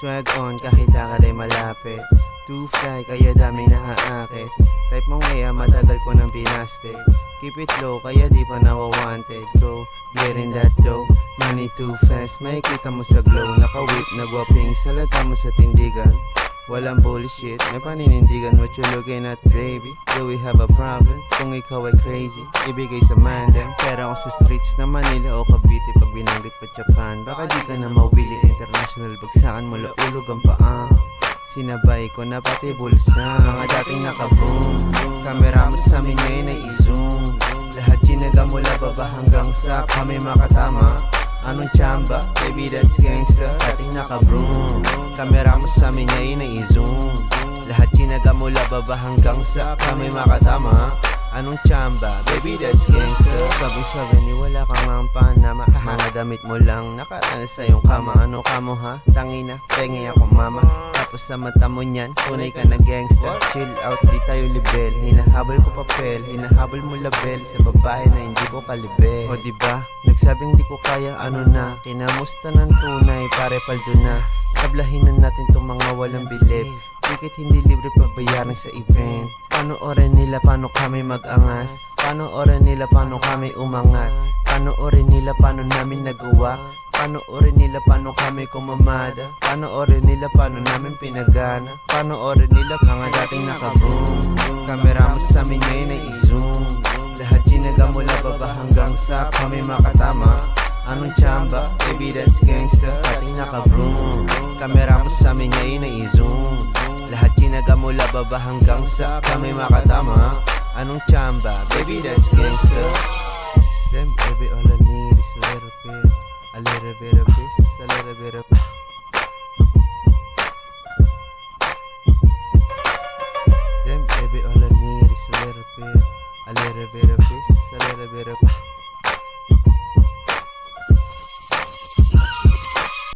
Swag on kahit akare malapit. Too fly kaya dami naaakit. Type mong kaya matagal ko nang binasted. Keep it low kaya di pa nawawanted. Go, getting that dough. Money too fast, makikita mo sa glow. Naka-whip, nagwaping, salata mo sa tindigan. Walang bullshit, may paninindigan. What you looking at, baby? Do we have a problem? Kung ikaw ay crazy, ibigay sa mandem. Pera ako sa streets na Manila o Cavite. Pag binanggit pa Japan, baka di ka na mawili. International, bagsakan mo laulog ang paa. Sinabay ko na pati bulsa. Mga dating nakaboom, kamera mo sa amin ngayon ay i-zoom. Lahat ginaga mula baba hanggang sa kami makatama. Anong chamba? Baby, that's gangsta. Dating naka-broom, kamera mo sa amin ngayon ay i-zoom. Lahat ginaga mula baba hanggang sa kami makatama. Anong chamba? Baby, that's gangsta. Sabi-sabi ni wala kang ang panama. Mga damit mo lang nakatala sa iyong kama. Ano ka mo ha? Tangina, pengi ako mama. Tapos sa mata mo niyan, tunay ka na gangsta. Chill out, di tayo libel. Hinahabol ko papel, hinahabol mo label. Sa babae na hindi ko kalibel. O diba, nagsabing di ko kaya ano na. Kinamusta ng tunay, pare paldo na. Tablahinan natin tong mga walang bilib. Ticket hindi libre pagbayaran sa event. Panoorin nila paano kami mag-angas. Panoorin nila paano kami umangat. Panoorin nila paano namin nagawa. Panoorin nila paano kami kumamada. Panoorin nila paano namin pinagana. Panoorin nila mga dating naka-boom. Kamera mo sa amin ngayon ay i-zoom. Lahat ginaga mula baba hanggang sa kami makatama. Anong chamba? Baby, that's gangsta. Dating naka-broom, kamera mo sa amin ngayon ay i-zoom. Lahat ginaga mula baba hanggang sa kami makatama. Anong chamba? Baby, that's gangsta. Damn, baby, all I need is a little bit. A little bit of this, a little bit of... Damn, baby, all I need is a little bit. A little bit of this, a little bit of...